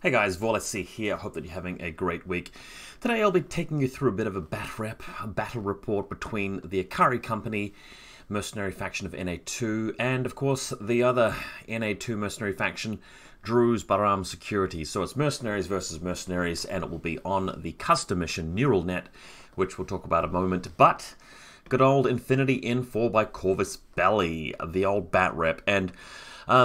Hey guys, VaulSC here. I hope that you're having a great week. Today I'll be taking you through a bit of a battle report between the Ikari company, mercenary faction of NA2, and of course the other NA2 mercenary faction, Druze Security. So it's mercenaries versus mercenaries, and it will be on the custom mission Neural Net, which we'll talk about in a moment. But good old Infinity N4 by Corvus Belli, the old bat rep. And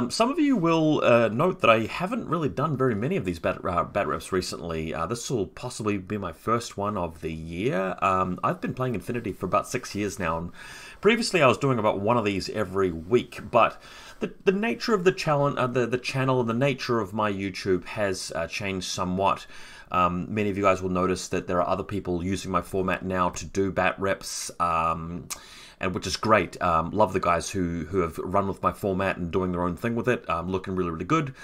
some of you will note that I haven't really done very many of these bat reps recently. This will possibly be my first one of the year. I've been playing Infinity for about 6 years now, and previously I was doing about one of these every week, but the nature of the channel and the nature of my YouTube has changed somewhat. Many of you guys will notice that there are other people using my format now to do bat reps, and which is great. Love the guys who have run with my format and doing their own thing with it. Looking really, really good.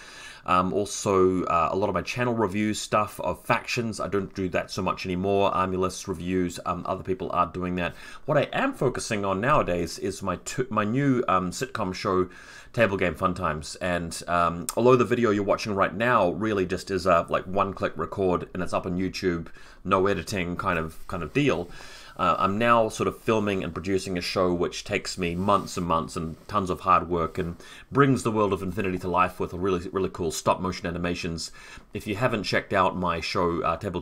Also, a lot of my channel reviews stuff of factions. I don't do that so much anymore. Army lists reviews. Other people are doing that. What I am focusing on nowadays is my new sitcom show, Table Game Fun Times. And although the video you're watching right now really just is a like one-click record and it's up on YouTube, no editing kind of deal. I'm now sort of filming and producing a show which takes me months and months and tons of hard work and brings the world of Infinity to life with a really, really cool stop-motion animations. If you haven't checked out my show, Table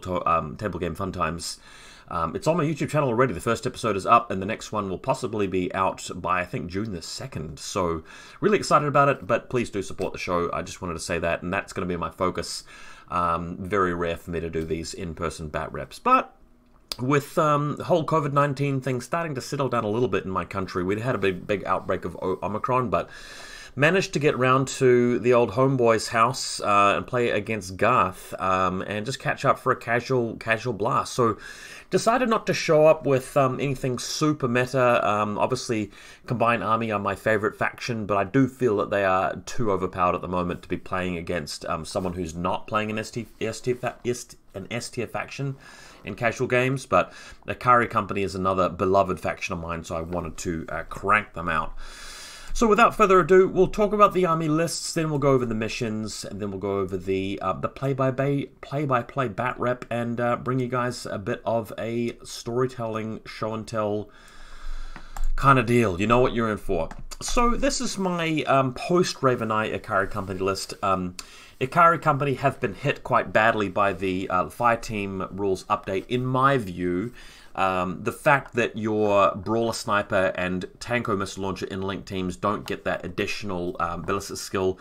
Game Fun Times, it's on my YouTube channel already. The first episode is up, and the next one will possibly be out by, I think, June the 2nd. So, really excited about it, but please do support the show. I just wanted to say that, and that's going to be my focus. Very rare for me to do these in-person bat reps, but with the whole COVID-19 thing starting to settle down a little bit in my country, we'd had a big outbreak of Omicron, but managed to get round to the old homeboy's house and play against Garth and just catch up for a casual blast. So decided not to show up with anything super meta. Obviously, Combined Army are my favorite faction, but I do feel that they are too overpowered at the moment to be playing against someone who's not playing an S tier faction in casual games. But the Ikari company is another beloved faction of mine, so I wanted to crank them out. So without further ado, we'll talk about the army lists, then we'll go over the missions, and then we'll go over the play-by-play bat rep, and bring you guys a bit of a storytelling, show and tell kind of deal. You know what you're in for. So this is my post-Ravenite Ikari company list. Ikari company have been hit quite badly by the fire team rules update, in my view. The fact that your Brawler Sniper and Tanko Missile Launcher in link teams don't get that additional ballistic skill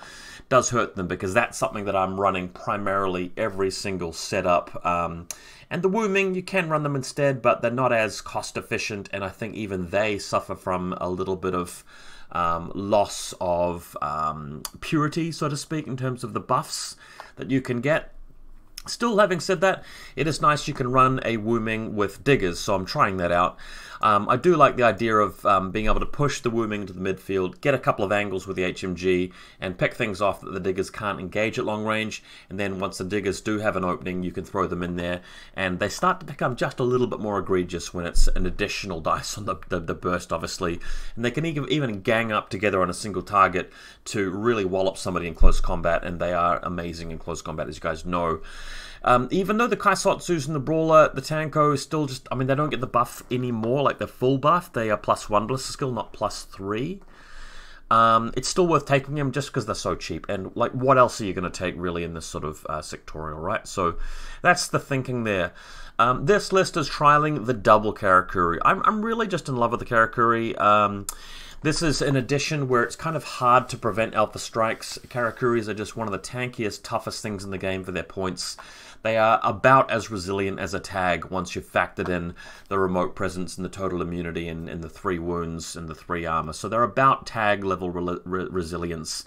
does hurt them, because that's something that I'm running primarily every single setup. And the Wooming, you can run them instead, but they're not as cost efficient, and I think even they suffer from a little bit of loss of purity, so to speak, in terms of the buffs that you can get. Still, having said that, it is nice you can run a Wooming with Diggers, so I'm trying that out. I do like the idea of being able to push the Wooming to the midfield, get a couple of angles with the HMG, and pick things off that the Diggers can't engage at long range, and then once the Diggers do have an opening, you can throw them in there, and they start to become just a little bit more egregious when it's an additional dice on the burst, obviously, and they can even gang up together on a single target to really wallop somebody in close combat, and they are amazing in close combat, as you guys know. Even though the Kaisotsu's and the Brawler, the Tanko is still just, I mean, they don't get the buff anymore, like the full buff. They are +1 ballistic skill, not +3. It's still worth taking them just because they're so cheap. And, like, what else are you going to take, really, in this sort of sectorial, right? So that's the thinking there. This list is trialing the double Karakuri. I'm really just in love with the Karakuri. This is an edition where it's kind of hard to prevent alpha strikes. Karakuris are just one of the tankiest, toughest things in the game for their points. They are about as resilient as a tag once you've factored in the remote presence and the total immunity and the 3 wounds and the 3 armor. So they're about tag level resilience,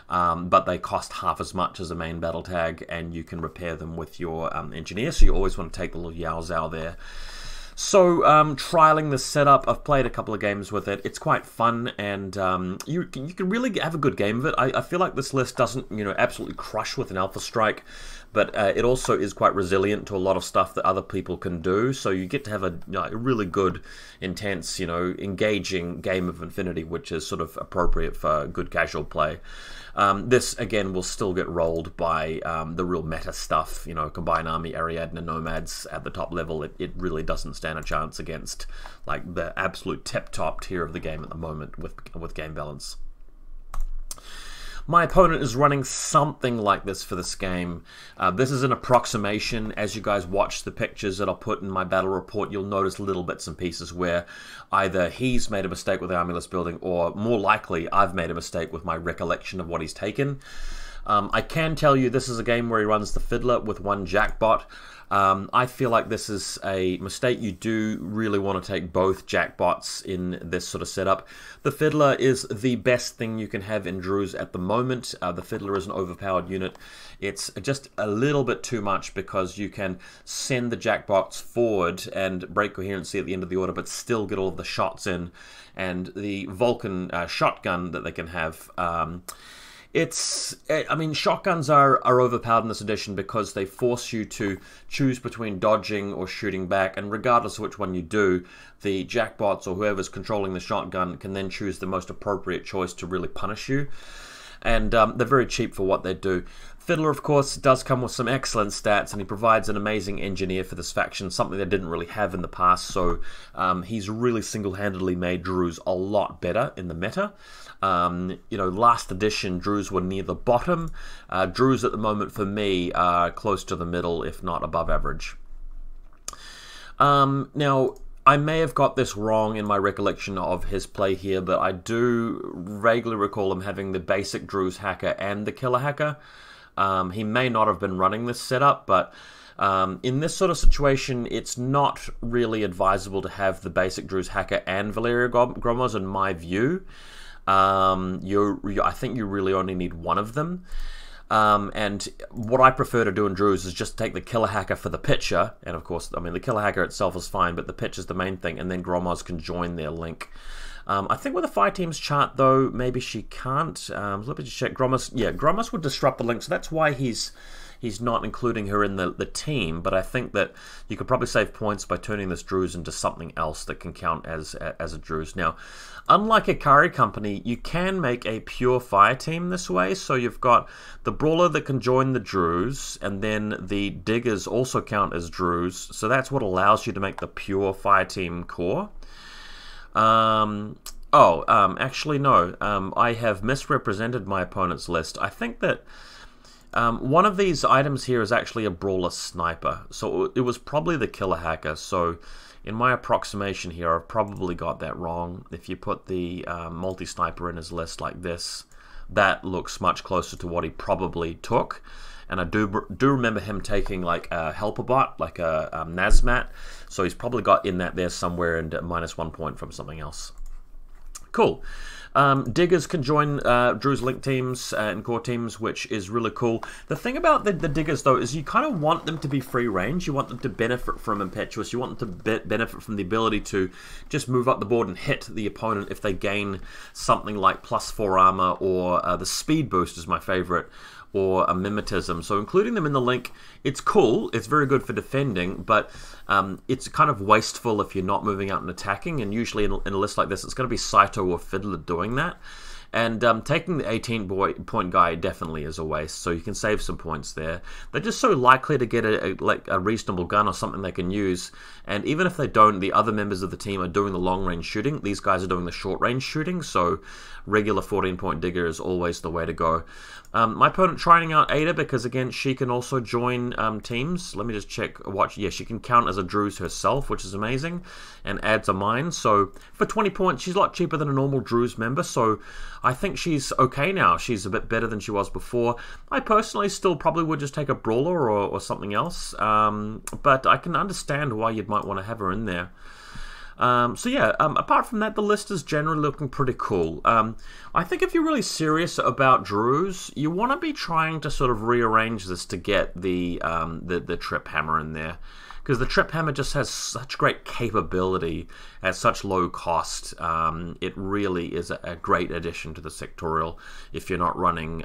but they cost half as much as a main battle tag, and you can repair them with your engineer, so you always want to take the little Yao Zhao there. So, trialing the setup, I've played a couple of games with it. It's quite fun, and you can really have a good game of it. I feel like this list doesn't, absolutely crush with an Alpha Strike, but it also is quite resilient to a lot of stuff that other people can do. So you get to have a really good, intense, engaging game of Infinity, which is sort of appropriate for good casual play. This, again, will still get rolled by the real meta stuff, you know, Combined Army, Ariadne, Nomads at the top level. It really doesn't stand a chance against, like, the absolute tip-top tier of the game at the moment with game balance. My opponent is running something like this for this game. This is an approximation. As you guys watch the pictures that I'll put in my battle report, you'll notice little bits and pieces where either he's made a mistake with the army list building, or more likely, I've made a mistake with my recollection of what he's taken. I can tell you this is a game where he runs the Fiddler with one Jackbot. I feel like this is a mistake. You do really want to take both Jackbots in this sort of setup. The Fiddler is the best thing you can have in Druze at the moment. The Fiddler is an overpowered unit. It's just a little bit too much because you can send the Jackbots forward and break coherency at the end of the order, but still get all of the shots in. And the Vulcan shotgun that they can have... I mean, shotguns are overpowered in this edition because they force you to choose between dodging or shooting back, and regardless of which one you do, the Jackbots or whoever's controlling the shotgun can then choose the most appropriate choice to really punish you. And they're very cheap for what they do. Fiddler, of course, does come with some excellent stats, and he provides an amazing engineer for this faction, something they didn't really have in the past, so he's really single-handedly made Druze a lot better in the meta. You know, last edition, Druze were near the bottom. Druze at the moment, for me, are close to the middle, if not above average. Now, I may have got this wrong in my recollection of his play here, but I do vaguely recall him having the basic Druze hacker and the killer hacker. He may not have been running this setup, but in this sort of situation, it's not really advisable to have the basic Druze hacker and Valeria Gromos, in my view. I think you really only need one of them. And what I prefer to do in Druze is just take the killer hacker for the pitcher, and of course, I mean, the killer hacker itself is fine, but the pitch is the main thing, and then Gromos can join their link. I think with a fire team's chart, though, maybe she can't. Let me just check. Gromos, yeah, Gromos would disrupt the link, so that's why he's not including her in the team, but I think that you could probably save points by turning this Druze into something else that can count as a Druze. Now, unlike Ikari Company, you can make a pure fire team this way, so you've got the Brawler that can join the Druze, and then the Diggers also count as Druze, so that's what allows you to make the pure fire team core. Actually, no. I have misrepresented my opponent's list. I think that one of these items here is actually a Brawler Sniper, so it was probably the Killer Hacker. So in my approximation here, I've probably got that wrong. If you put the multi-sniper in his list like this, that looks much closer to what he probably took. And I do remember him taking like a helper bot, like a Nazmat, so he's probably got in that there somewhere and -1 point from something else. Cool. Diggers can join Druze Link teams and core teams, which is really cool. The thing about the Diggers, though, is you kind of want them to be free range. You want them to benefit from Impetuous. You want them to benefit from the ability to just move up the board and hit the opponent if they gain something like +4 armor, or the speed boost is my favorite, or a mimetism. So including them in the link, it's cool, it's very good for defending, but it's kind of wasteful if you're not moving out and attacking, and usually in a list like this, it's going to be Saito or Fiddler doing that. And taking the 18-point guy definitely is a waste, so you can save some points there. They're just so likely to get a reasonable gun or something they can use, and even if they don't, the other members of the team are doing the long-range shooting. These guys are doing the short-range shooting, so regular 14-point digger is always the way to go. My opponent trying out Ada because, again, she can also join teams. Let me just check. Yeah, she can count as a Druze herself, which is amazing, and adds a mine. So for 20 points, she's a lot cheaper than a normal Druze member, so I think she's okay now. She's a bit better than she was before. I personally still probably would just take a Brawler or something else, but I can understand why you'd might want to have her in there. So yeah, apart from that, the list is generally looking pretty cool. I think if you're really serious about Druze, you want to be trying to sort of rearrange this to get the Trip Hammer in there, because the Trip Hammer just has such great capability at such low cost. It really is a great addition to the sectorial if you're not running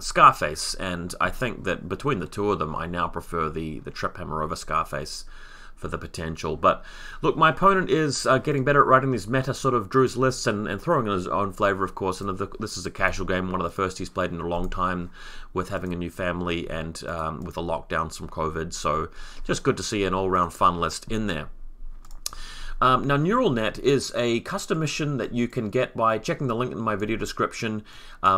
Scarface, and I think that between the two of them, I now prefer the Trip Hammer over Scarface. for the potential. But look, my opponent is getting better at writing these meta sort of Druze lists and throwing in his own flavor, of course. And this is a casual game, one of the first he's played in a long time, with having a new family and with the lockdowns from COVID. So just good to see an all-round fun list in there. Now, Neural Net is a custom mission that you can get by checking the link in my video description.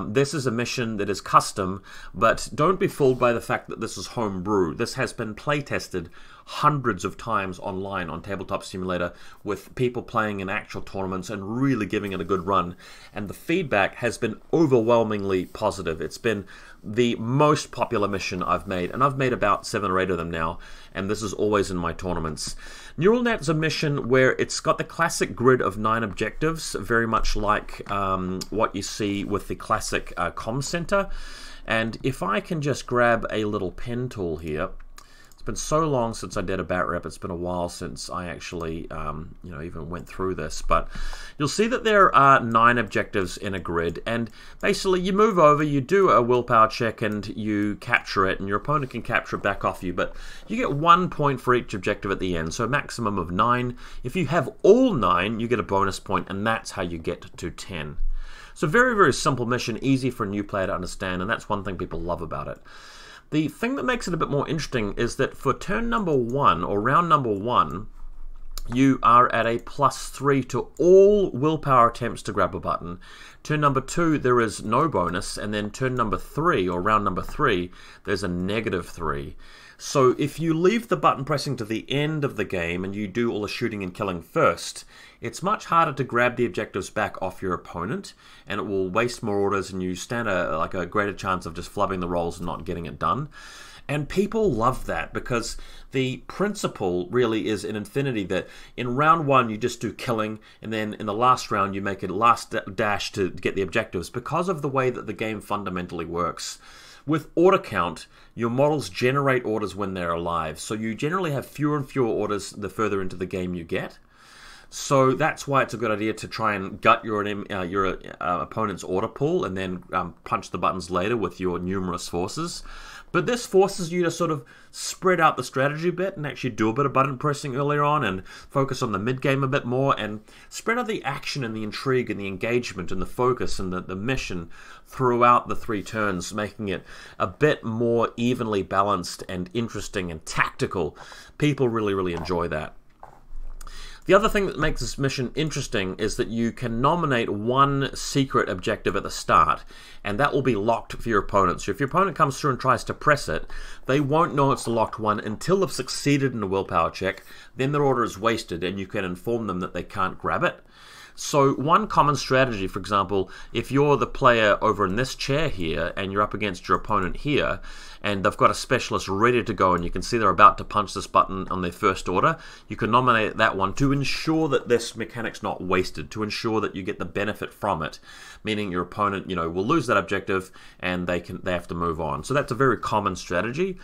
This is a mission that is custom, but don't be fooled by the fact that this is homebrew. This has been play-tested hundreds of times online on Tabletop Simulator with people playing in actual tournaments and really giving it a good run. And the feedback has been overwhelmingly positive. It's been the most popular mission I've made, and I've made about 7 or 8 of them now, and this is always in my tournaments. Neural Net is a mission where it's got the classic grid of 9 objectives, very much like what you see with the classic comm center. And if I can just grab a little pen tool here, it's been so long since I did a bat rep. It's been a while since I actually, you know, even went through this. But you'll see that there are 9 objectives in a grid, and basically you move over, you do a willpower check, and you capture it, and your opponent can capture it back off you. But you get 1 point for each objective at the end, so a maximum of 9. If you have all 9, you get a bonus point, and that's how you get to 10. So very, very simple mission, easy for a new player to understand, and that's one thing people love about it. The thing that makes it a bit more interesting is that for turn number 1, or round number 1, you are at a +3 to all willpower attempts to grab a button. Turn number 2, there is no bonus, and then turn number 3, or round number 3, there's a -3. So if you leave the button pressing to the end of the game and you do all the shooting and killing first, it's much harder to grab the objectives back off your opponent, and it will waste more orders, and you stand a greater chance of just flubbing the rolls and not getting it done. And people love that because the principle really is in Infinity that in round 1 you just do killing, and then in the last round you make a last dash to get the objectives, because of the way that the game fundamentally works. With order count, your models generate orders when they're alive, so you generally have fewer and fewer orders the further into the game you get. So that's why it's a good idea to try and gut your opponent's order pool and then punch the buttons later with your numerous forces. But this forces you to sort of spread out the strategy a bit and actually do a bit of button pressing earlier on and focus on the mid-game a bit more and spread out the action and the intrigue and the engagement and the focus and the mission throughout the 3 turns, making it a bit more evenly balanced and interesting and tactical. People really, really enjoy that. The other thing that makes this mission interesting is that you can nominate 1 secret objective at the start, and that will be locked for your opponent. So if your opponent comes through and tries to press it, they won't know it's the locked one until they've succeeded in a willpower check. Then their order is wasted, and you can inform them that they can't grab it. So one common strategy, for example, if you're the player over in this chair here and you're up against your opponent here and they've got a specialist ready to go and you can see they're about to punch this button on their first order, you can nominate that one to ensure that this mechanic's not wasted, to ensure that you get the benefit from it, meaning your opponent, you know, will lose that objective and they have to move on. So that's a very common strategy.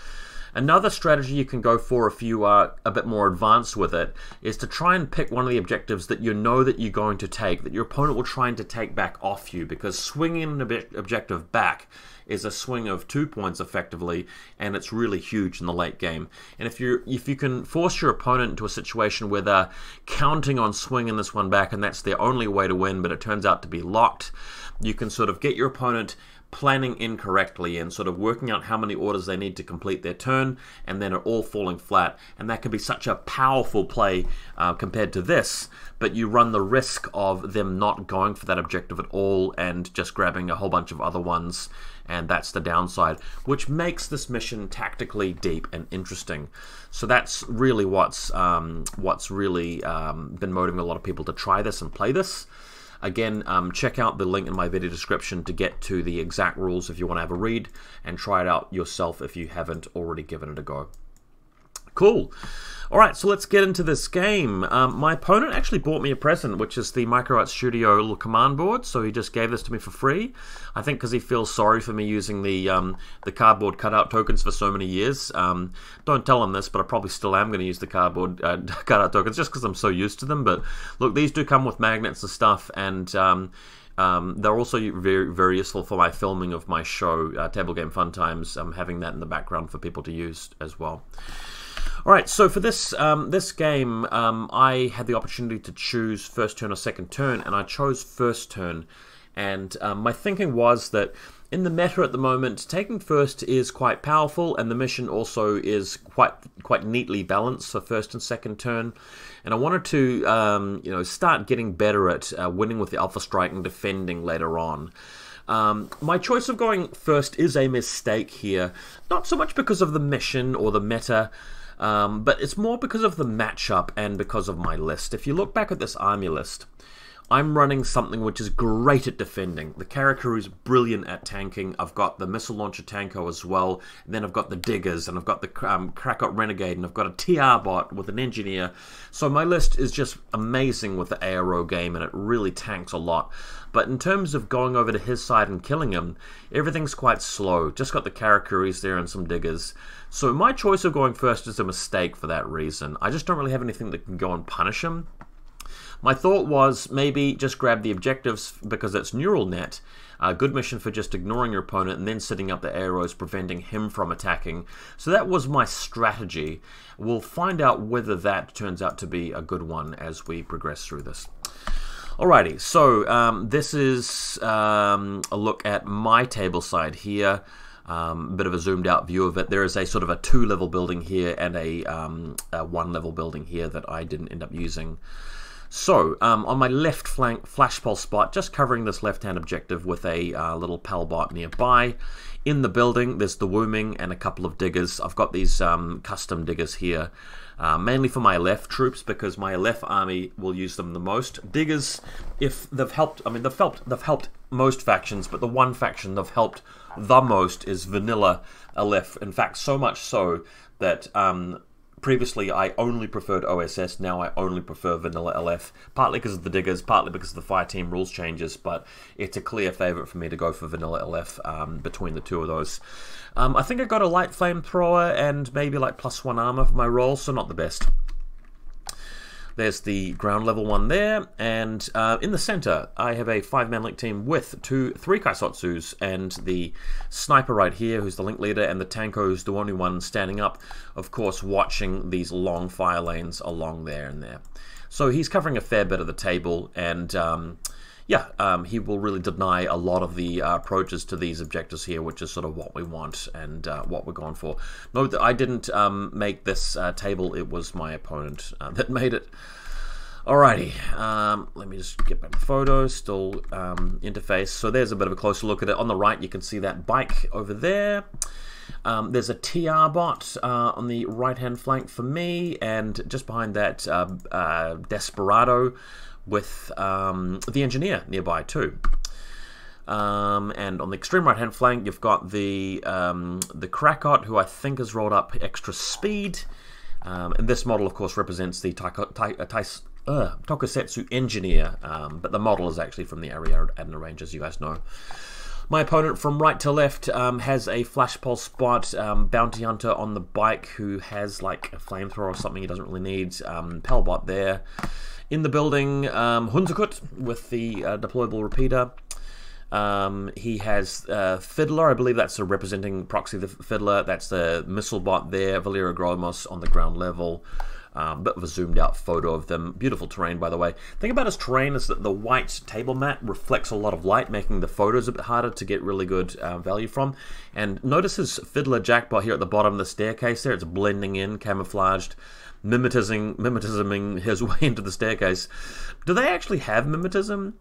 Another strategy you can go for if you are a bit more advanced with it is to try and pick one of the objectives that you know that you're going to take, that your opponent will try to take back off you, because swinging an objective back is a swing of 2 points effectively, and it's really huge in the late game. And if you can force your opponent into a situation where they're counting on swinging this one back and that's their only way to win, but it turns out to be locked, you can sort of get your opponent planning incorrectly and sort of working out how many orders they need to complete their turn, and then are all falling flat. And that can be such a powerful play compared to this, but you run the risk of them not going for that objective at all and just grabbing a whole bunch of other ones, and that's the downside, which makes this mission tactically deep and interesting. So that's really what's really been motivating a lot of people to try this and play this. Again, check out the link in my video description to get to the exact rules if you want to have a read, and try it out yourself if you haven't already given it a go. Cool. Alright, so let's get into this game. My opponent actually bought me a present, which is the Micro Art Studio little command board, so he just gave this to me for free. I think because he feels sorry for me using the cardboard cutout tokens for so many years. Don't tell him this, but I probably still am going to use the cardboard cutout tokens just because I'm so used to them. But look, these do come with magnets and stuff, and they're also very, very useful for my filming of my show, Table Game Fun Times. I'm having that in the background for people to use as well. Alright, so for this game, I had the opportunity to choose first turn or second turn, and I chose first turn. And my thinking was that in the meta at the moment, taking first is quite powerful, and the mission also is quite neatly balanced for first and second turn. And I wanted to start getting better at winning with the Alpha Strike and defending later on. My choice of going first is a mistake here, not so much because of the mission or the meta, but it's more because of the matchup and because of my list. If you look back at this army list, I'm running something which is great at defending. The character is brilliant at tanking. I've got the missile launcher tanko as well, and then I've got the diggers, and I've got the Krakot renegade, and I've got a TR bot with an engineer. So my list is just amazing with the ARO game, and it really tanks a lot. But in terms of going over to his side and killing him, everything's quite slow. Just got the Karakuris there and some diggers. So my choice of going first is a mistake for that reason. I just don't really have anything that can go and punish him. My thought was maybe just grab the objectives because it's neural net. A good mission for just ignoring your opponent and then setting up the arrows, preventing him from attacking. So that was my strategy. We'll find out whether that turns out to be a good one as we progress through this. Alrighty, so this is a look at my table side here. Bit of a zoomed out view of it. There is a sort of a 2-level building here and a 1-level building here that I didn't end up using. So, on my left flank, flash pulse spot, just covering this left-hand objective with a little pal bot nearby. In the building, there's the wooming and a couple of diggers. I've got these custom diggers here, mainly for my left troops because my left army will use them the most. Diggers, if they've helped, I mean, they've helped most factions, but the one faction they've helped the most is Vanilla LF. In fact, so much so that previously I only preferred OSS, now I only prefer Vanilla LF, partly because of the diggers, partly because of the fireteam rules changes, but it's a clear favourite for me to go for Vanilla LF between the two of those. I think I got a light flamethrower and maybe like +1 armor for my roll, so not the best. There's the ground level one there, and in the center I have a 5-man link team with 3 Kaisotsus and the sniper right here who's the link leader, and the tanko who's the only one standing up, of course watching these long fire lanes along there and there. So he's covering a fair bit of the table, and he will really deny a lot of the approaches to these objectives here, which is sort of what we want and what we're going for. Note that I didn't make this table, it was my opponent that made it. Alrighty, let me just get back to photos, still interface. So there's a bit of a closer look at it. On the right you can see that bike over there. There's a TR bot on the right hand flank for me, and just behind that Desperado with the engineer nearby too. And on the extreme right hand flank you've got the Krakot, who I think has rolled up extra speed, and this model of course represents the Tokusetsu engineer, but the model is actually from the Ariadne range, as you guys know. My opponent from right to left has a flash pulse spot, bounty hunter on the bike who has like a flamethrower or something he doesn't really need, Pelbot there. In the building, Hunzakut with the deployable repeater. He has Fiddler, I believe that's representing Proxy the Fiddler. That's the missile bot there, Valera Gromos on the ground level. Bit of a zoomed out photo of them. Beautiful terrain, by the way. The thing about his terrain is that the white table mat reflects a lot of light, making the photos a bit harder to get really good value from. And notice his Fiddler jackpot here at the bottom of the staircase there. It's blending in, camouflaged, mimetisming his way into the staircase. Do they actually have mimetism?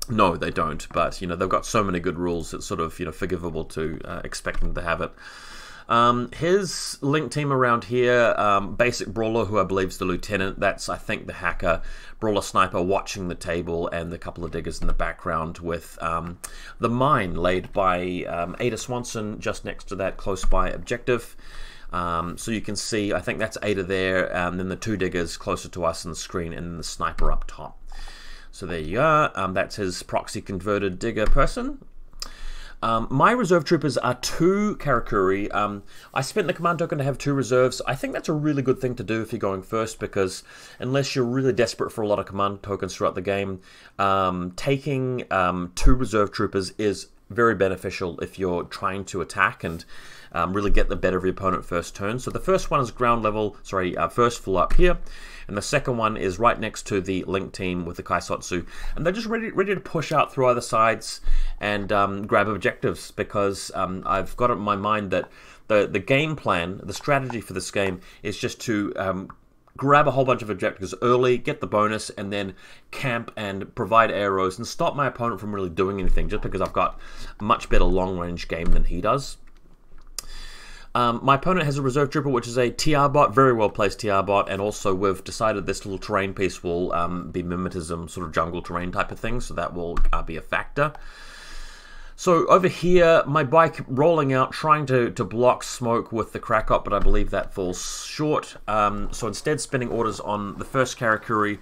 No, they don't, but you know, they've got so many good rules, it's sort of, you know, forgivable to expect them to have it. His link team around here, basic brawler, who I believe is the lieutenant. That's, I think, the hacker. Brawler sniper watching the table, and the couple of diggers in the background with the mine laid by Ada Swanson just next to that close by objective. So you can see, I think that's Ada there, and then the 2 diggers closer to us on the screen, and then the sniper up top. So there you are. That's his proxy converted digger person. My reserve troopers are 2 Karakuri. I spent the command token to have 2 reserves. I think that's a really good thing to do if you're going first, because unless you're really desperate for a lot of command tokens throughout the game, taking 2 reserve troopers is very beneficial if you're trying to attack and really get the better of your opponent first turn. So the first one is first floor up here, and the second one is right next to the Link team with the Kaisotsu, and they're just ready to push out through either sides and grab objectives, because I've got it in my mind that the game plan, the strategy for this game is just to grab a whole bunch of objectives early, get the bonus, and then camp and provide arrows and stop my opponent from really doing anything, just because I've got a much better long-range game than he does. My opponent has a reserve trooper, which is a TR bot, very well placed TR bot, and also we've decided this little terrain piece will be mimetism, sort of jungle terrain type of thing, so that will be a factor. So over here, my bike rolling out, trying to block smoke with the Krakop, but I believe that falls short. So instead spinning orders on the first Karakuri,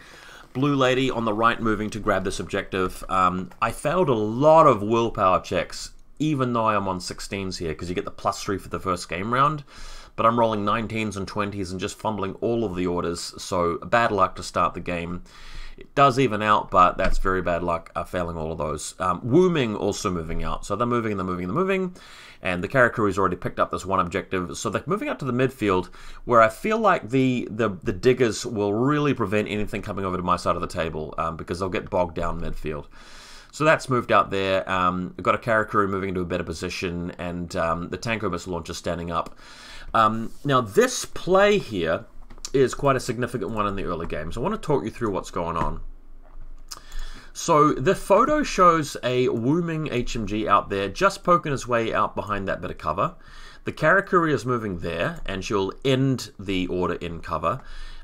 Blue Lady on the right moving to grab this objective. I failed a lot of willpower checks, even though I'm on 16s here, because you get the +3 for the first game round. But I'm rolling 19s and 20s and just fumbling all of the orders, so bad luck to start the game. It does even out, but that's very bad luck, failing all of those. Wooming also moving out. So they're moving and they're moving and they're moving. And the Karakuri's already picked up this one objective. So they're moving out to the midfield, where I feel like the diggers will really prevent anything coming over to my side of the table, because they'll get bogged down midfield. So that's moved out there. We've got a Karakuri moving into a better position, and the Tanko missile launcher standing up. Now this play here is quite a significant one in the early game. So I want to talk you through what's going on. So the photo shows a Wooming HMG out there, just poking his way out behind that bit of cover. The Karakuri is moving there, and she'll end the order in cover.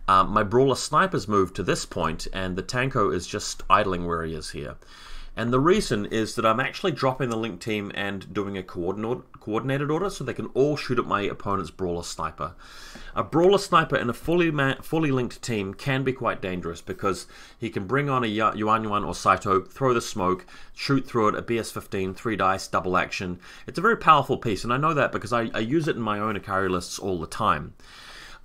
My Brawler Sniper's moved to this point, and the Tanko is just idling where he is here. And the reason is that I'm actually dropping the Link team and doing a coordinated order, so they can all shoot at my opponent's Brawler Sniper. A Brawler Sniper in a fully linked team can be quite dangerous, because he can bring on a Yuan or Saito, throw the smoke, shoot through it, a BS-15, 3 dice, double action. It's a very powerful piece, and I know that because I use it in my own Ikari lists all the time.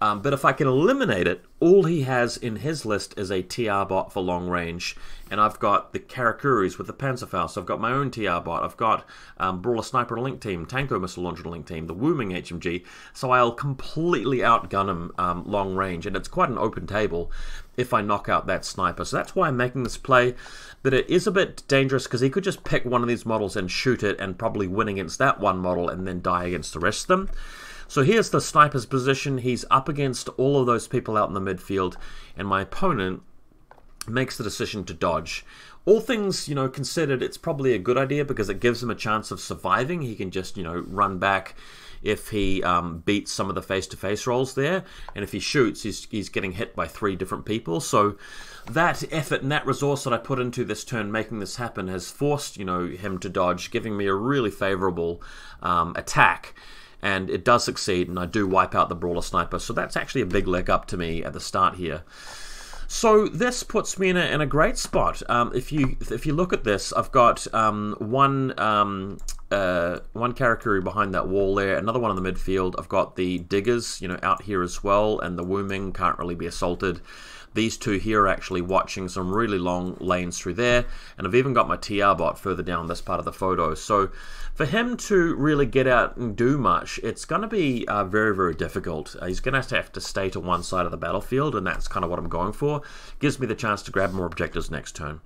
But if I can eliminate it, all he has in his list is a TR bot for long range, and I've got the Karakuris with the Panzerfaust, I've got my own TR bot, I've got Brawler Sniper and Link Team, Tanko Missile Launcher and Link Team, the Wooming HMG, so I'll completely outgun him long range, and it's quite an open table if I knock out that Sniper. So that's why I'm making this play, but it is a bit dangerous because he could just pick one of these models and shoot it and probably win against that one model and then die against the rest of them. So here's the Sniper's position. He's up against all of those people out in the midfield, and my opponent makes the decision to dodge. All things, considered, it's probably a good idea because it gives him a chance of surviving. He can just, run back if he beats some of the face-to-face rolls there, and if he shoots, he's getting hit by 3 different people. So that effort and that resource that I put into this turn making this happen has forced, him to dodge, giving me a really favorable attack. And it does succeed, and I do wipe out the Brawler Sniper, so that's actually a big leg up to me at the start here. So this puts me in a great spot. If you look at this, I've got one Karakuri behind that wall there, another one in the midfield. I've got the diggers, out here as well, and the Wooming can't really be assaulted. These two here are actually watching some really long lanes through there, and I've even got my TR bot further down this part of the photo. So for him to really get out and do much, it's going to be very, very difficult. He's going to have to stay to one side of the battlefield, and that's kind of what I'm going for. Gives me the chance to grab more objectives next turn.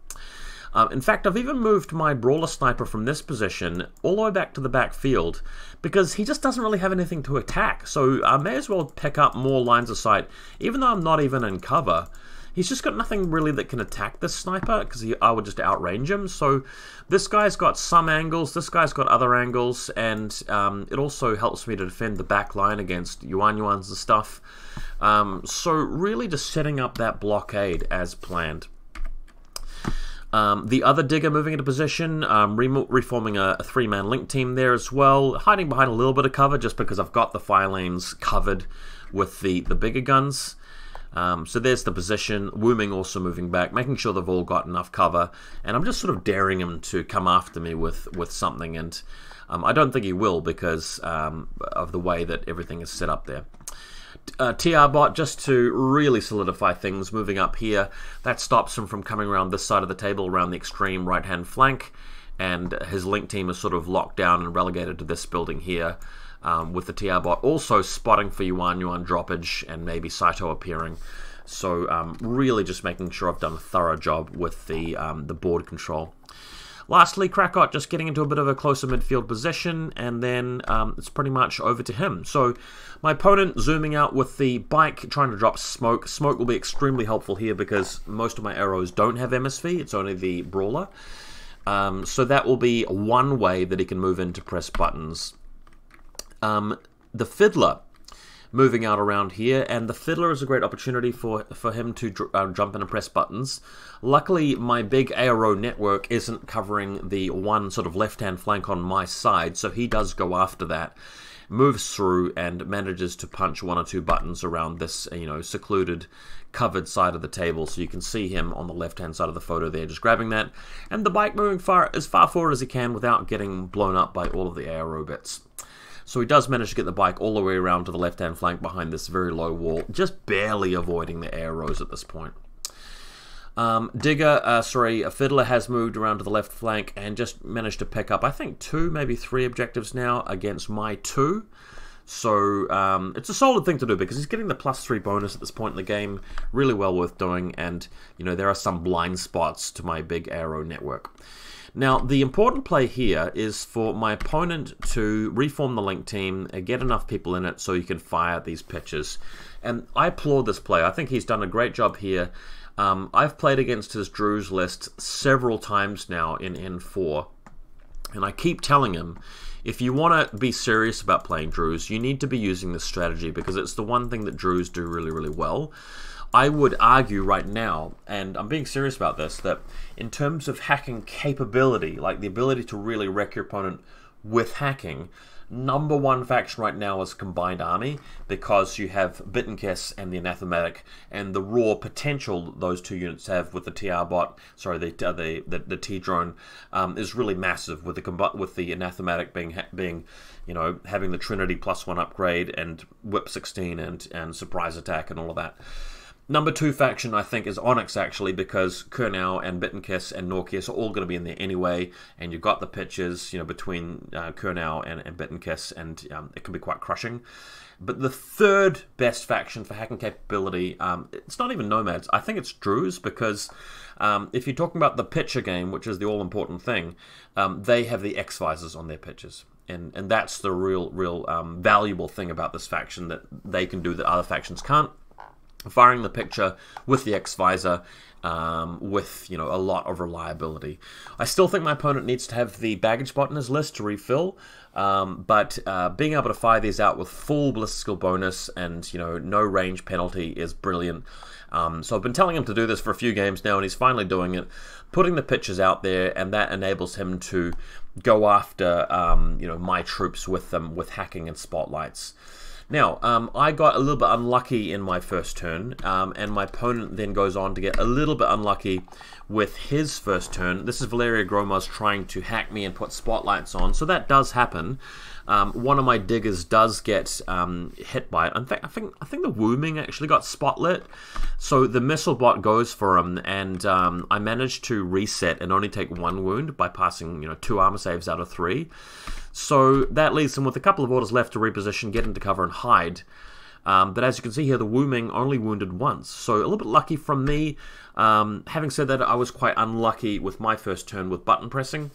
In fact, I've even moved my Brawler Sniper from this position all the way back to the backfield because he just doesn't really have anything to attack. So I may as well pick up more lines of sight. Even though I'm not even in cover, he's just got nothing really that can attack this Sniper because I would just outrange him. So this guy's got some angles, this guy's got other angles, and it also helps me to defend the back line against Yuans and stuff. So really just setting up that blockade as planned. The other digger moving into position, reforming a 3-man Link team there as well, hiding behind a little bit of cover just because I've got the fire lanes covered with the bigger guns. So there's the position. Wooming also moving back, making sure they've all got enough cover, and I'm just sort of daring him to come after me with something, and I don't think he will because of the way that everything is set up there. TR bot, just to really solidify things, moving up here. That stops him from coming around this side of the table, around the extreme right-hand flank. and his link team is sort of locked down and relegated to this building here, with the TR bot also spotting for Yuan droppage and maybe Saito appearing. So really just making sure I've done a thorough job with the board control. Lastly, Krakot just getting into a bit of a closer midfield position, and then it's pretty much over to him. So my opponent zooming out with the bike, trying to drop smoke. Smoke will be extremely helpful here because most of my arrows don't have MSV, it's only the brawler. So that will be one way that he can move in to press buttons. The Fiddler moving out around here, and the Fiddler is a great opportunity for him to jump in and press buttons. Luckily, my big ARO network isn't covering the one sort of left-hand flank on my side, so he does go after that, moves through and manages to punch one or two buttons around this, you know, secluded, covered side of the table, so you can see him on the left-hand side of the photo there, just grabbing that, and the bike moving as far forward as he can without getting blown up by all of the ARO bits. So he does manage to get the bike all the way around to the left-hand flank behind this very low wall, just barely avoiding the arrows at this point. A Fiddler has moved around to the left flank and just managed to pick up, I think, 2, maybe 3 objectives now against my 2. So it's a solid thing to do because he's getting the +3 bonus at this point in the game, really well worth doing, and you know there are some blind spots to my big arrow network. Now, the important play here is for my opponent to reform the link team, get enough people in it so you can fire these pitches. And I applaud this play. I think he's done a great job here. I've played against his Druze list several times now in N4, and I keep telling him, if you want to be serious about playing Druze, you need to be using this strategy because it's the one thing that Druze do really, really well. I would argue right now, and I'm being serious about this, that in terms of hacking capability, like the ability to really wreck your opponent with hacking, #1 faction right now is Combined Army, because you have Bittenkiss and the Anathematic, and the raw potential those two units have with the TR bot, sorry, the T drone is really massive. With the Anathematic being you know, having the Trinity +1 upgrade and Whip 16 and surprise attack and all of that. #2 faction, I think, is Onyx, actually, because Kurnau and Bittenkiss and Norkius are all going to be in there anyway, and you've got the pitches, you know, between Kurnau and Bittenkiss, and it can be quite crushing. But the third best faction for hacking capability, it's not even Nomads. I think it's Druze, because if you're talking about the pitcher game, which is the all-important thing, they have the X-Visors on their pitches. And that's the real valuable thing about this faction that they can do that other factions can't. Firing the picture with the X-Visor, with, you know, a lot of reliability. I still think my opponent needs to have the baggage bot in his list to refill, but being able to fire these out with full ballistic skill bonus and, you know, no range penalty is brilliant. So I've been telling him to do this for a few games now, and he's finally doing it, putting the pitches out there, and that enables him to go after, you know, my troops with them, with hacking and spotlights. Now, I got a little bit unlucky in my first turn, and my opponent then goes on to get a little bit unlucky with his first turn. This is Valeria Gromaz trying to hack me and put spotlights on, so that does happen. One of my diggers does get hit by it. In fact, I think the Wooming actually got spotlit, so the missile bot goes for him, and I managed to reset and only take 1 wound by passing, you know, 2 armor saves out of 3. So that leaves him with a couple of orders left to reposition, get into cover, and hide. But as you can see here, the Wooming only wounded once, so a little bit lucky from me. Having said that, I was quite unlucky with my first turn with button pressing.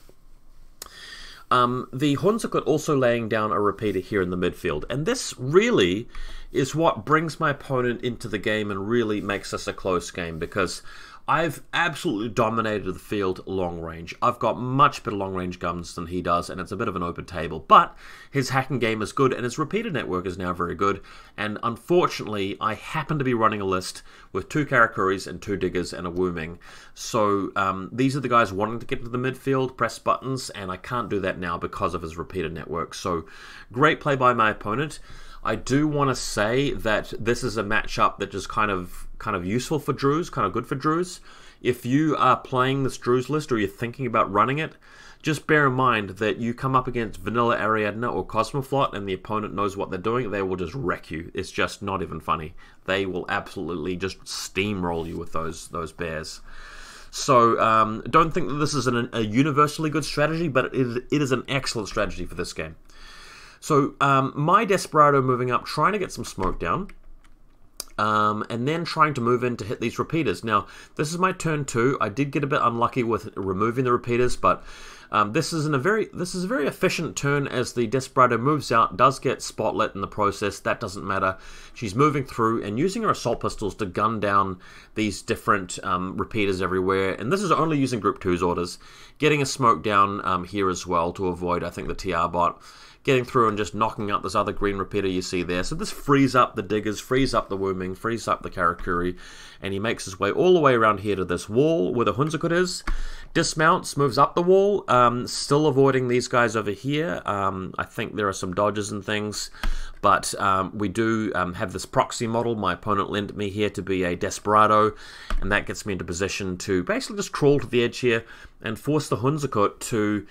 The Hunzakut also laying down a repeater here in the midfield, and this really is what brings my opponent into the game and really makes this a close game, because I've absolutely dominated the field long range. I've got much better long range guns than he does, and it's a bit of an open table, but his hacking game is good and his repeater network is now very good, and unfortunately I happen to be running a list with 2 Karakuris and 2 diggers and a Wooming. So these are the guys wanting to get into the midfield, press buttons, and I can't do that now because of his repeater network. So great play by my opponent. I do want to say that this is a matchup that is kind of useful for Druze, kind of good for Druze. If you are playing this Druze list or you're thinking about running it, just bear in mind that you come up against Vanilla Ariadne or Cosmoflot and the opponent knows what they're doing, they will just wreck you. It's just not even funny. They will absolutely just steamroll you with those bears. So don't think that this is a universally good strategy, but it is an excellent strategy for this game. So my Desperado moving up, trying to get some smoke down. And then trying to move in to hit these repeaters. Now, this is my turn 2. I did get a bit unlucky with removing the repeaters, but this is a very efficient turn as the Desperado moves out, does get spotlit in the process. That doesn't matter. She's moving through and using her assault pistols to gun down these different repeaters everywhere. And this is only using Group 2's orders. Getting a smoke down here as well to avoid, I think, the TR bot. Getting through and just knocking out this other green repeater you see there. So this frees up the diggers, frees up the Wooming, frees up the Karakuri, and he makes his way all the way around here to this wall where the Hunzakut is. Dismounts, moves up the wall, still avoiding these guys over here. I think there are some dodges and things, but we do have this proxy model. My opponent lent me here to be a Desperado, and that gets me into position to basically just crawl to the edge here and force the Hunzakut to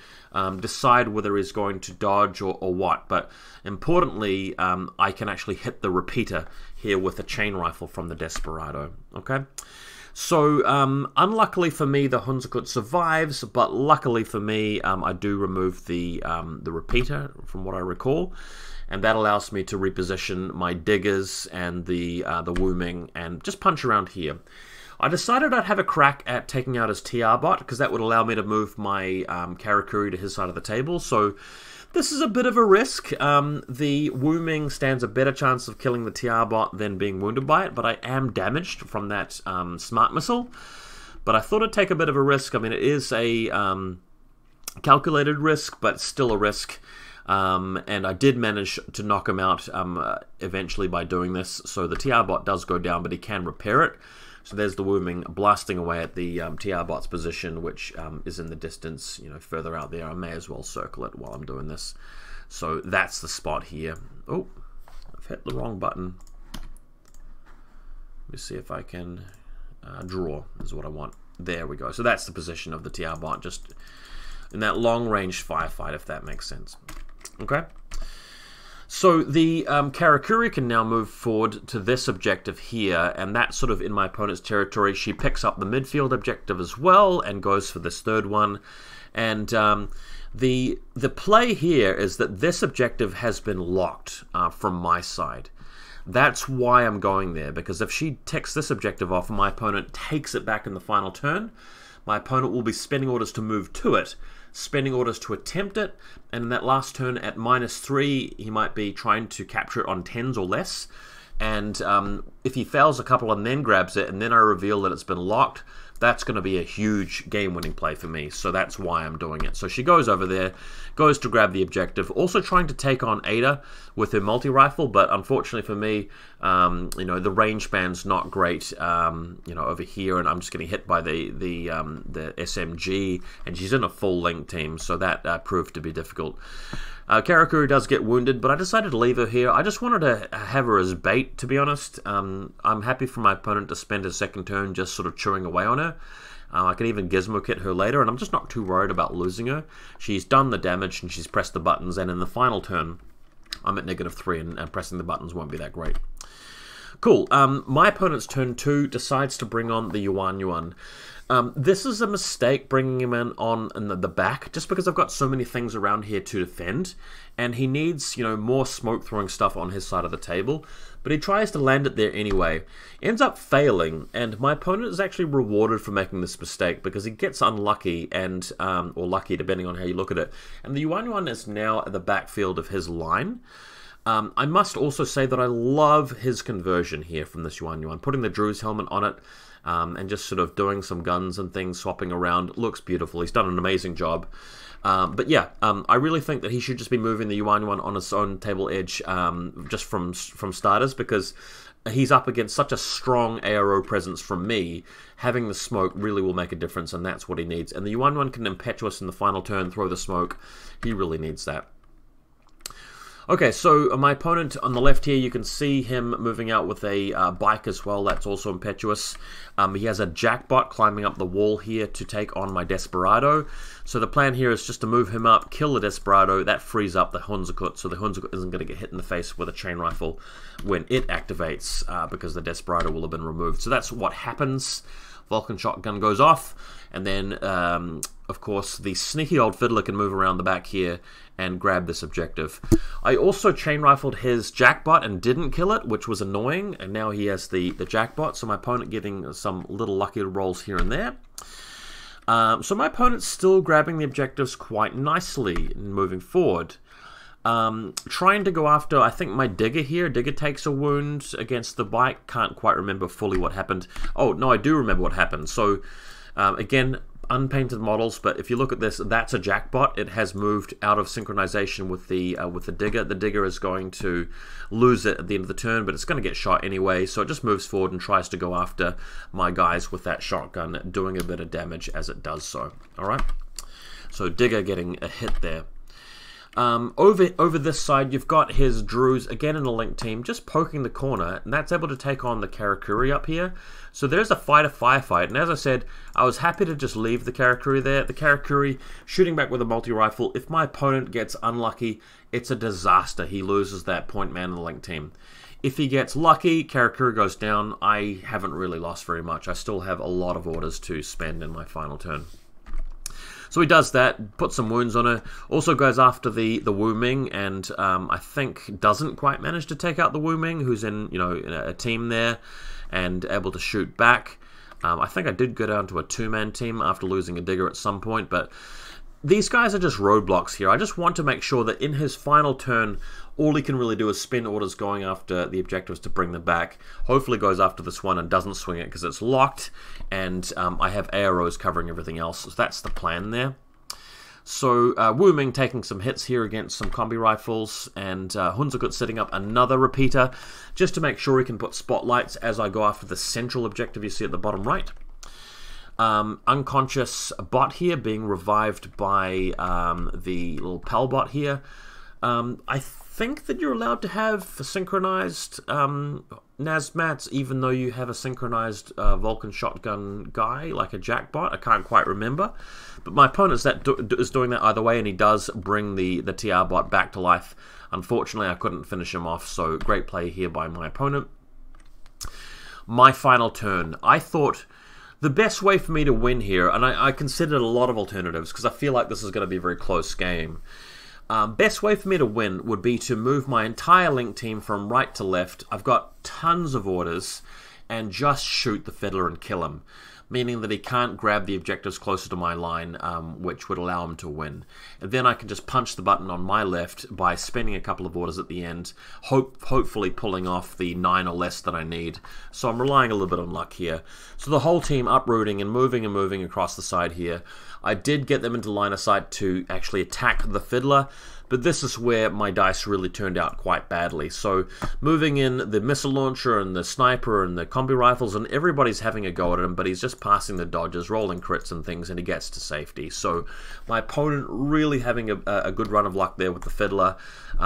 decide whether he's going to dodge or what. But importantly, I can actually hit the repeater here with a chain rifle from the Desperado. Okay, so unluckily for me, the Hunzakut survives, but luckily for me, I do remove the repeater from what I recall, and that allows me to reposition my diggers and the Wooming and just punch around here. I decided I'd have a crack at taking out his TR bot, because that would allow me to move my Karakuri to his side of the table. So this is a bit of a risk. The Wooming stands a better chance of killing the TR bot than being wounded by it, but I am damaged from that smart missile. But I thought I'd take a bit of a risk. I mean, it is a calculated risk, but still a risk. And I did manage to knock him out eventually by doing this. So the TR bot does go down, but he can repair it. So there's the Wooming blasting away at the TR bot's position, which is in the distance, you know, further out there. I may as well circle it while I'm doing this. So that's the spot here. Oh, I've hit the wrong button. Let me see if I can draw, is what I want. There we go. So that's the position of the TR bot, just in that long-range firefight, if that makes sense. Okay. So the Karakuri can now move forward to this objective here, and that's sort of in my opponent's territory. She picks up the midfield objective as well and goes for this third one. And the play here is that this objective has been locked from my side. That's why I'm going there, because if she ticks this objective off and my opponent takes it back in the final turn, my opponent will be spending orders to move to it, spending orders to attempt it, and in that last turn at -3, he might be trying to capture it on 10s or less. And if he fails a couple and then grabs it, and then I reveal that it's been locked, that's going to be a huge game-winning play for me. So that's why I'm doing it. So she goes over there, goes to grab the objective, also trying to take on Ada with her multi-rifle, but unfortunately for me, you know, the range span's not great, you know, over here, and I'm just getting hit by the SMG, and she's in a full link team, so that proved to be difficult. Karakuri does get wounded, but I decided to leave her here. I just wanted to have her as bait, to be honest. I'm happy for my opponent to spend his second turn just sort of chewing away on her. I can even Gizmo kit her later, and I'm just not too worried about losing her. She's done the damage, and she's pressed the buttons, and in the final turn, I'm at -3, and pressing the buttons won't be that great. Cool. My opponent's turn 2 decides to bring on the Yuan Yuan. This is a mistake bringing him in the back, just because I've got so many things around here to defend, and he needs, you know, more smoke throwing stuff on his side of the table, but he tries to land it there anyway. Ends up failing, and my opponent is actually rewarded for making this mistake because he gets unlucky, and or lucky depending on how you look at it, and the Yuan Yuan is now at the backfield of his line. I must also say that I love his conversion here from this Yuan Yuan, putting the Druze helmet on it, and just sort of doing some guns and things, swapping around. Looks beautiful. He's done an amazing job. But yeah, I really think that he should just be moving the Yuan Yuan on his own table edge, just from starters, because he's up against such a strong ARO presence from me. Having the smoke really will make a difference, and that's what he needs. And the Yuan Yuan can impetuous in the final turn, throw the smoke. He really needs that. Okay, so my opponent on the left here, you can see him moving out with a bike as well. That's also impetuous. He has a jackbot climbing up the wall here to take on my Desperado. So the plan here is just to move him up, kill the Desperado. That frees up the Hunzakut, so the Hunzakut isn't going to get hit in the face with a chain rifle when it activates, because the Desperado will have been removed. So that's what happens Vulcan Shotgun goes off, and then, of course, the sneaky old Fiddler can move around the back here and grab this objective. I also chain rifled his Jackbot and didn't kill it, which was annoying, and now he has the Jackbot, so my opponent getting some little lucky rolls here and there. So my opponent's still grabbing the objectives quite nicely and moving forward. Trying to go after, I think, my Digger here. Digger takes a wound against the bike. Can't quite remember fully what happened. Oh, no, I do remember what happened. So, again, unpainted models, but if you look at this, that's a Jackbot. It has moved out of synchronization with the Digger. The Digger is going to lose it at the end of the turn, but it's going to get shot anyway, so it just moves forward and tries to go after my guys with that shotgun, doing a bit of damage as it does so. Alright, so Digger getting a hit there. Over this side, you've got his Druze, again in a link team, just poking the corner, and that's able to take on the Karakuri up here. So there's a firefight, and as I said, I was happy to just leave the Karakuri there. The Karakuri shooting back with a multi-rifle. If my opponent gets unlucky, it's a disaster. He loses that point man in the link team. If he gets lucky, Karakuri goes down. I haven't really lost very much. I still have a lot of orders to spend in my final turn. So he does that, puts some wounds on her, also goes after the Wu Ming, and I think doesn't quite manage to take out the Wu Ming, who's in, in a team there, and able to shoot back. I think I did go down to a two-man team after losing a Digger at some point, but these guys are just roadblocks here. I just want to make sure that in his final turn, all he can really do is spin orders going after the objectives to bring them back. Hopefully goes after this one and doesn't swing it because it's locked, and I have arrows covering everything else. So that's the plan there. So Wu Ming taking some hits here against some combi rifles, and Hunzakut setting up another repeater just to make sure he can put spotlights as I go after the central objective you see at the bottom right. Unconscious bot here being revived by the little pal bot here. I think that you're allowed to have synchronized Nazmats even though you have a synchronized Vulcan shotgun guy like a Jackbot. I can't quite remember, but my opponent is doing that either way, and he does bring the TR bot back to life. Unfortunately, I couldn't finish him off, so great play here by my opponent. My final turn. I thought the best way for me to win here, and I considered a lot of alternatives because I feel like this is going to be a very close game. Best way for me to win would be to move my entire link team from right to left. I've got tons of orders, and just shoot the Fiddler and kill him, meaning that he can't grab the objectives closer to my line, which would allow him to win. And then I can just punch the button on my left by spending a couple of orders at the end, hopefully pulling off the 9 or less that I need. So I'm relying a little bit on luck here. So the whole team uprooting and moving across the side here. I did get them into line of sight to actually attack the Fiddler, but this is where my dice really turned out quite badly. So moving in the missile launcher and the sniper and the combi rifles, and everybody's having a go at him, but he's just passing the dodges, rolling crits and things, and he gets to safety. So my opponent really having a good run of luck there with the Fiddler,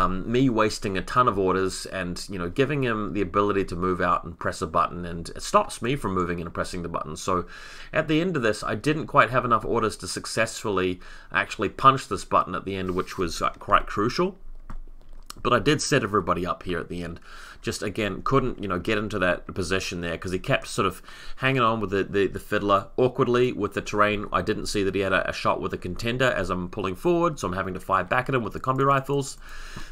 me wasting a ton of orders, and giving him the ability to move out and press a button, and it stops me from moving in and pressing the button. So at the end of this, I didn't quite have enough orders to successfully actually punch this button at the end, which was quite crucial. But I did set everybody up here at the end. Just again, couldn't get into that position there because he kept sort of hanging on with the Fiddler awkwardly with the terrain. I didn't see that he had a shot with a contender as I'm pulling forward, so I'm having to fire back at him with the combi rifles.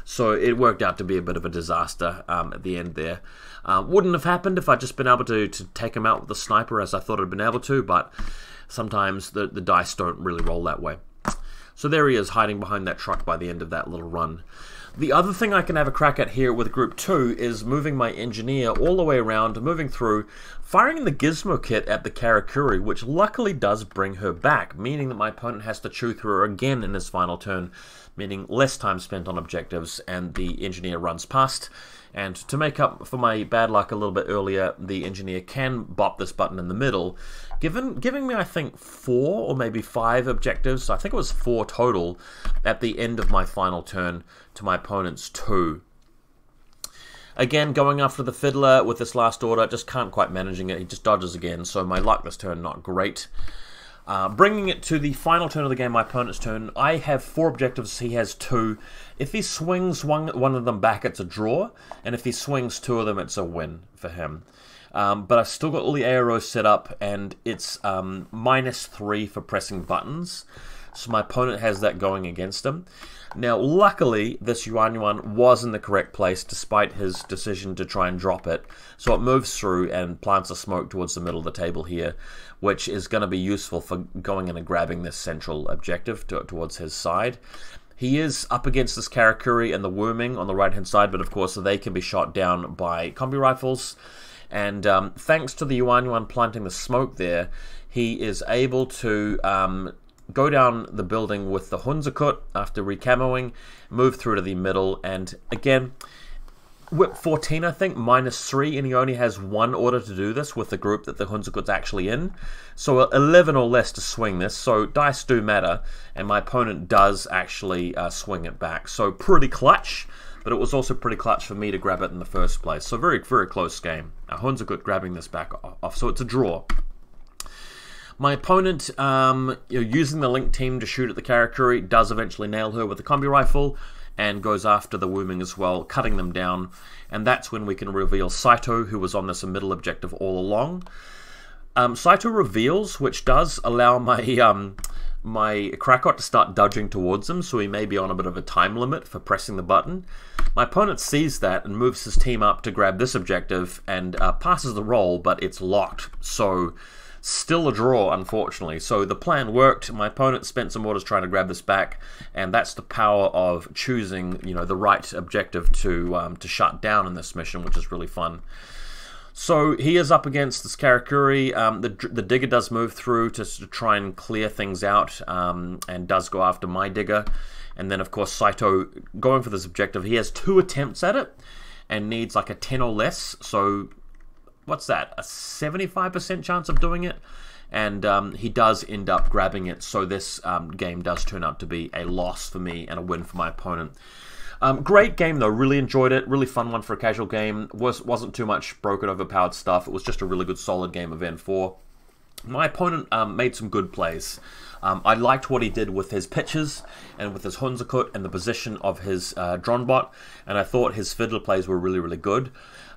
So it worked out to be a bit of a disaster at the end there. Wouldn't have happened if I'd just been able to take him out with the sniper as I thought I'd been able to, but sometimes the dice don't really roll that way. So there he is hiding behind that truck by the end of that little run. The other thing I can have a crack at here with Group 2 is moving my engineer all the way around, moving through, firing the Gizmo kit at the Karakuri, which luckily does bring her back, meaning that my opponent has to chew through her again in his final turn, meaning less time spent on objectives, and the engineer runs past. And to make up for my bad luck a little bit earlier, the engineer can bop this button in the middle, giving me, I think, 4 or maybe 5 objectives. So I think it was 4 total at the end of my final turn to my opponent's 2. Again, going after the Fiddler with this last order, just can't quite managing it. He just dodges again, so my luck this turn not great. Bringing it to the final turn of the game, my opponent's turn. I have 4 objectives, he has 2. If he swings one of them back, it's a draw, and if he swings 2 of them, it's a win for him. But I've still got all the arrows set up, and it's -3 for pressing buttons, so my opponent has that going against him. Now, luckily, this Yuan was in the correct place, despite his decision to try and drop it. So it moves through and plants a smoke towards the middle of the table here, which is going to be useful for going in and grabbing this central objective towards his side. He is up against this Karakuri and the Worming on the right-hand side, but of course they can be shot down by combi rifles. And thanks to the Yuan planting the smoke there, he is able to go down the building with the Hunzakut after recamoing, move through to the middle, and again, whip 14, I think, -3, and he only has 1 order to do this with the group that the Hunzakut's actually in. So 11 or less to swing this, so dice do matter, and my opponent does actually swing it back. So pretty clutch, but it was also pretty clutch for me to grab it in the first place. So very, very close game. Hunzakut grabbing this back off, so it's a draw. My opponent, using the Link team to shoot at the Karakuri, does eventually nail her with a combi rifle and goes after the Worming as well, cutting them down. And that's when we can reveal Saito, who was on this middle objective all along. Saito reveals, which does allow my Krakot to start dodging towards him, so he may be on a bit of a time limit for pressing the button. My opponent sees that and moves his team up to grab this objective and passes the roll, but it's locked. So still a draw, unfortunately. So the plan worked. My opponent spent some orders trying to grab this back, and that's the power of choosing, the right objective to shut down in this mission, which is really fun. So he is up against this Karakuri. The Digger does move through to try and clear things out, and does go after my Digger. And then, of course, Saito going for this objective. He has 2 attempts at it and needs like a 10 or less. So what's that? A 75% chance of doing it, and he does end up grabbing it. So this game does turn out to be a loss for me and a win for my opponent. Great game though, really enjoyed it. Really fun one for a casual game. Wasn't too much broken, overpowered stuff. It was just a really good, solid game of N4. My opponent made some good plays. I liked what he did with his pitches and with his Hunzakut and the position of his drone bot, and I thought his fiddler plays were really, really good.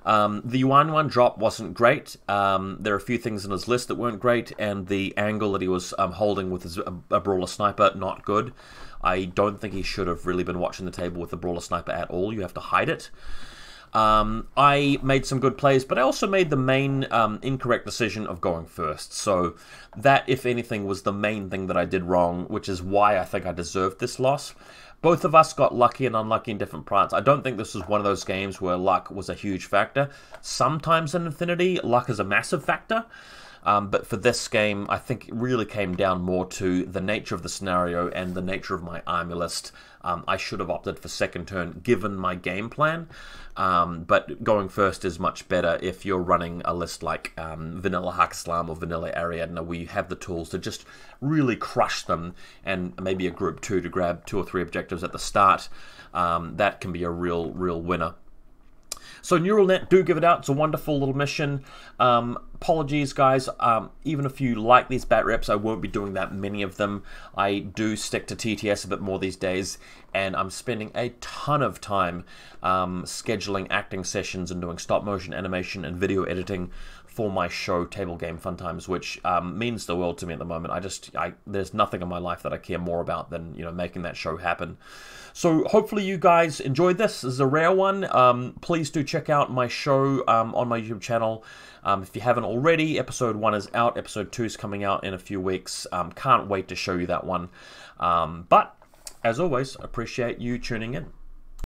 The Yuan drop wasn't great. There are a few things in his list that weren't great, and the angle that he was holding with his a Brawler Sniper, not good. I don't think he should have really been watching the table with the Brawler Sniper at all. You have to hide it. I made some good plays, but I also made the main incorrect decision of going first. So that, if anything, was the main thing that I did wrong, which is why I think I deserved this loss. Both of us got lucky and unlucky in different parts. I don't think this was one of those games where luck was a huge factor. Sometimes in Infinity, luck is a massive factor. But for this game, I think it really came down more to the nature of the scenario and the nature of my army list. I should have opted for second turn given my game plan, but going first is much better if you're running a list like Vanilla Hakislam or Vanilla Ariadne, where you have the tools to just really crush them, and maybe a group 2 to grab 2 or 3 objectives at the start. That can be a real winner. So Neural Net, do give it out. It's a wonderful little mission. Apologies, guys. Even if you like these bat reps, I won't be doing that many of them. I do stick to TTS a bit more these days, and I'm spending a ton of time scheduling acting sessions and doing stop motion animation and video editing for my show, Table Game Fun Times, which means the world to me at the moment. There's nothing in my life that I care more about than making that show happen. So hopefully you guys enjoyed this. This is a rare one. Please do check out my show on my YouTube channel. If you haven't already, episode 1 is out. Episode 2 is coming out in a few weeks. Can't wait to show you that one. But as always, appreciate you tuning in.